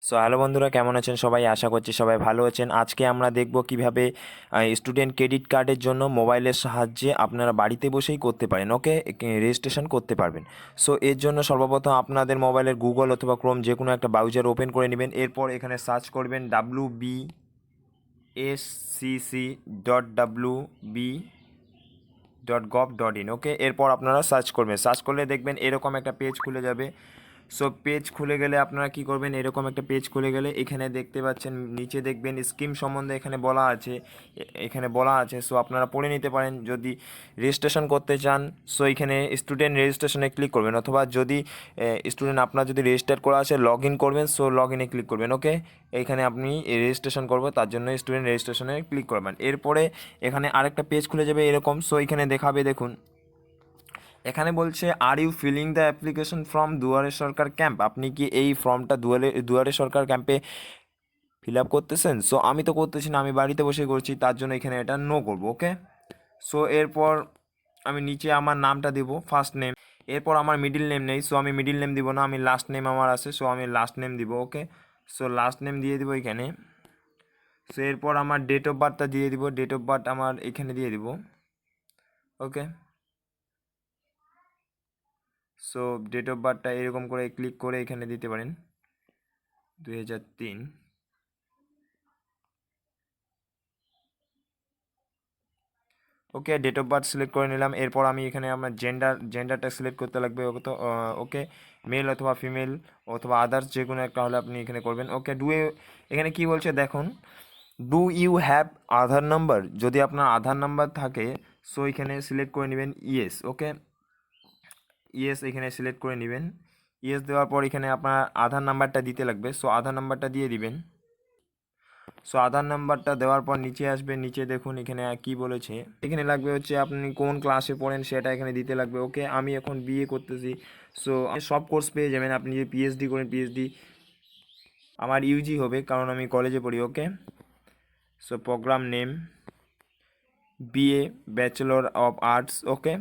So hello বন্ধুরা, কেমন আছেন সবাই? আশা করছি সবাই ভালো আছেন। আজকে আমরা দেখব কিভাবে স্টুডেন্ট ক্রেডিট কার্ডের জন্য মোবাইলের সাহায্যে আপনারা বাড়িতে বসেই করতে পারেন। ওকে, রেজিস্ট্রেশন করতে পারবেন। সো এর জন্য সর্বপ্রথম আপনাদের মোবাইলের গুগল অথবা ক্রোম যে কোনো একটা ব্রাউজার ওপেন করে নেবেন। এরপর এখানে সার্চ করবেন wbscc.wb.gov.in। ওকে, এরপর আপনারা সার্চ করবেন। সার্চ করলে দেখবেন এরকম একটা পেজ খুলে যাবে। সো পেজ খুলে গেলে আপনারা কি করবেন, এরকম একটা পেজ খুলে গেলে এখানে দেখতে পাচ্ছেন নিচে দেখবেন স্কিম সম্বন্ধে এখানে বলা আছে। সো আপনারা পড়ে নিতে পারেন। যদি রেজিস্ট্রেশন করতে চান সো এখানে স্টুডেন্ট রেজিস্ট্রেশনে ক্লিক করবেন, অথবা যদি স্টুডেন্ট আপনার যদি রেজিস্টার করা আছে লগ ইন করবেন, সো লগ ইনে ক্লিক করবেন। ওকে, এখানে আপনি রেজিস্ট্রেশন করবো তার জন্য স্টুডেন্ট রেজিস্ট্রেশনে ক্লিক করবেন। এরপরে এখানে আরেকটা পেজ খুলে যাবে এরকম। সো এখানে দেখাবে, দেখুন এখানে বলছে are you filling the application from Duare Sarkar camp. আপনি কি এই ফর্মটা দুয়ারে সরকার ক্যাম্পে ফিল আপ করতেছেন? সো আমি তো করতেছি না, আমি বাড়িতে বসে করছি, তার জন্য এখানে এটা নো করবো। ওকে, সো এরপর আমি নিচে আমার নামটা দেব, ফার্স্ট নেম। এরপর আমার মিডিল নেম নেই, সো আমি মিডিল নেম দিব না, আমি লাস্ট নেম আমার আছে, সো আমি লাস্ট নেম দিব। ওকে, সো লাস্ট নেম দিয়ে দিব এখানে। সো এরপর আমার ডেট অফ বার্থটা দিয়ে দিব, ডেট অফ বার্থ আমার এখানে দিয়ে দিব। ওকে, সো ডেট অফ বার্থটা এরকম করে ক্লিক করে এখানে দিতে পারেন 2003। ওকে, ডেট অফ বার্থ সিলেক্ট করে নিলাম। এরপর আমি এখানে আমার জেন্ডারটা সিলেক্ট করতে লাগবে। ওকে, মেল অথবা ফিমেল অথবা আদার্স যে কোনো একটা হলে আপনি এখানে করবেন। ওকে, এখানে কি বলছে দেখুন, do you have Aadhaar number. যদি আপনার আধার নাম্বার থাকে সো এখানে সিলেক্ট করে নেবেন ইয়েস। ওকে, ইয়েস এখানে সিলেক্ট করে নেবেন। ইয়েস দেওয়ার পর এখানে আপনার আধার নাম্বারটা দিতে লাগবে, সো আধার নাম্বারটা দিয়ে দিবেন। সো আধার নাম্বারটা দেওয়ার পর নিচে আসবে, নিচে দেখুন এখানে কি বলেছে, এখানে লাগবে হচ্ছে আপনি কোন ক্লাসে পড়েন সেটা এখানে দিতে লাগবে। ওকে, আমি এখন বিএ করতেছি, সো সব কোর্স পেয়ে যাবেন। আপনি যদি পিএইচডি করেন পিএইচডি, আমার ইউজি হবে কারণ আমি কলেজে পড়ি। Okay, so program name BA bachelor of arts. Okay,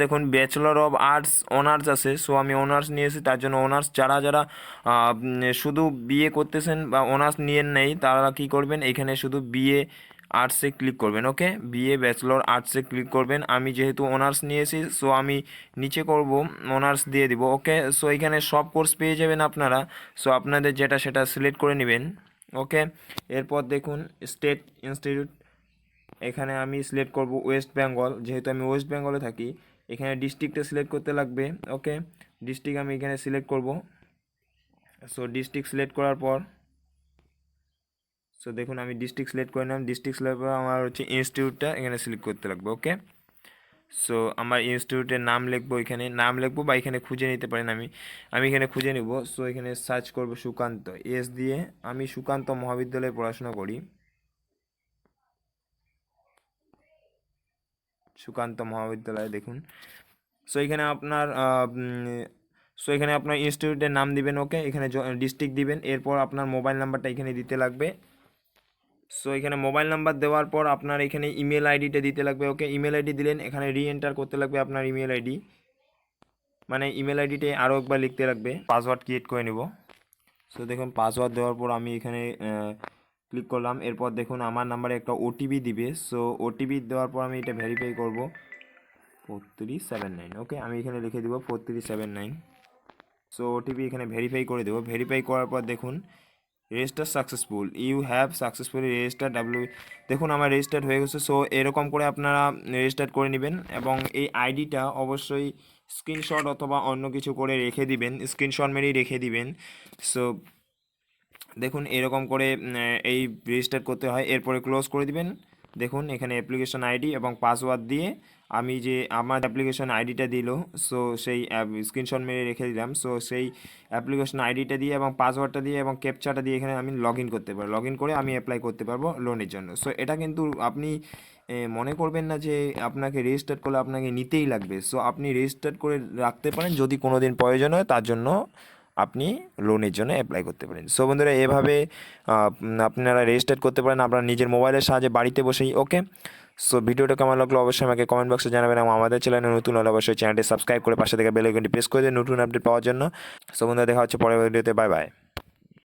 দেখুন ব্যাচেলর অফ আর্টস অনার্স আছে, সো আমি অনার্স নিয়েছি, তার জন্য অনার্স যারা যারা শুধু বিএ করতেছেন বা অনার্স নিয়ে নেই তারা কি করবেন, এখানে শুধু বিএ আর্টসে ক্লিক করবেন। ওকে, বিএ ব্যাচেলর আর্টসে ক্লিক করবেন। আমি যেহেতু অনার্স নিয়েছি সো আমি নিচে করব অনার্স দিয়ে দিব। ওকে, সো এখানে সব কোর্স পেয়ে যাবেন আপনারা, সো আপনাদের যেটা সেটা সিলেক্ট করে নেবেন। ওকে, এরপর দেখুন স্টেট ইনস্টিটিউট, এখানে আমি সিলেক্ট করব ওয়েস্ট বেঙ্গল, যেহেতু আমি ওয়েস্ট বেঙ্গলে থাকি। এখানে ডিস্ট্রিক্টটা সিলেক্ট করতে লাগবে। ওকে, ডিস্ট্রিক্ট আমি এখানে সিলেক্ট করব। সো ডিস্ট্রিক্ট সিলেক্ট করার পর সো দেখুন আমি ডিস্ট্রিক্ট সিলেক্ট করে নিলাম। ডিস্ট্রিক্ট সিলেক্ট করে আমার হচ্ছে ইনস্টিটিউটটা এখানে সিলেক্ট করতে লাগবে। ওকে, সো আমার ইনস্টিটিউটের নাম লিখবো, এখানে নাম লিখবো বা এখানে খুঁজে নিতে পারেন। আমি এখানে খুঁজে নিব। সো এখানে সার্চ করব সুকান্ত, এস দিয়ে। আমি সুকান্ত মহাবিদ্যালয়ে পড়াশোনা করি, সুকান্ত মহাবিদ্যালয় দেখুন। সো এখানে আপনার ইনস্টিটিউটের নাম দিবেন। ওকে, এখানে ডিস্ট্রিক্ট দিবেন। এরপর আপনার মোবাইল নাম্বারটা এখানে দিতে লাগবে। সো এখানে মোবাইল নাম্বার দেওয়ার পর আপনার এখানে ইমেল আইডিটা দিতে লাগবে। ওকে, ইমেল আইডি দিলেন, এখানে এন্টার করতে লাগবে আপনার ইমেল আইডি, মানে ইমেল আইডিতে আরও একবার লিখতে লাগবে। পাসওয়ার্ড ক্রিয়েট করে নিব। সো দেখুন পাসওয়ার্ড দেওয়ার পর আমি এখানে ক্লিক করলাম। এরপর দেখুন আমার নাম্বারে একটা ওটিপি দিবে। সো ওটিপি দেওয়ার পর আমি এটা ভেরিফাই করব 4379। ওকে, আমি এখানে লিখে দেবো 4379। সো ওটিপি এখানে ভেরিফাই করে দেবো। ভেরিফাই করার পর দেখুন register successful, you have successfully register দেখুন আমার রেজিস্টার্ড হয়ে গেছে। সো এরকম করে আপনারা রেজিস্টার করে নেবেন এবং এই আইডিটা অবশ্যই স্ক্রিনশট অথবা অন্য কিছু করে রেখে দিবেন, স্ক্রিনশট মেরেই রেখে দিবেন। সো দেখুন এরকম করে এই রেজিস্টার করতে হয়। এরপরে ক্লোজ করে দিবেন। দেখুন এখানে অ্যাপ্লিকেশন আইডি এবং পাসওয়ার্ড দিয়ে আমি যে আমার অ্যাপ্লিকেশন আইডিটা দিল, সো সেই স্ক্রিনশট মেরে রেখে দিলাম। সো সেই অ্যাপ্লিকেশন আইডিটা দিয়ে এবং পাসওয়ার্ডটা দিয়ে এবং ক্যাপচাটা দিয়ে এখানে আমি লগ ইন করতে পারবো। লগ ইন করে আমি অ্যাপ্লাই করতে পারবো লোনের জন্য। সো এটা কিন্তু আপনি মনে করবেন না যে আপনাকে রেজিস্টার করলে আপনাকে নিতেই লাগবে। সো আপনি রেজিস্টার করে রাখতে পারেন, যদি কোনো দিন প্রয়োজন হয় তার জন্য আপনি লোনের জন্য অ্যাপ্লাই করতে পারেন। সো বন্ধুরা এভাবে আপনারা রেজিস্টার করতে পারেন আপনার নিজের মোবাইলের সাহায্যে বাড়িতে বসেই। ওকে, সো ভিডিওটা কেমন লাগলো অবশ্যই আমাকে কমেন্ট বক্সে জানাবেন এবং আমাদের চ্যানেলে নতুন হলে অবশ্যই চ্যানেলটি সাবস্ক্রাইব করে পাশে থেকে বেল আইকনটি প্রেস করে দিন নতুন আপডেট পাওয়ার জন্য। সো বন্ধুরা দেখা হচ্ছে পরের ভিডিওতে, বাই বাই।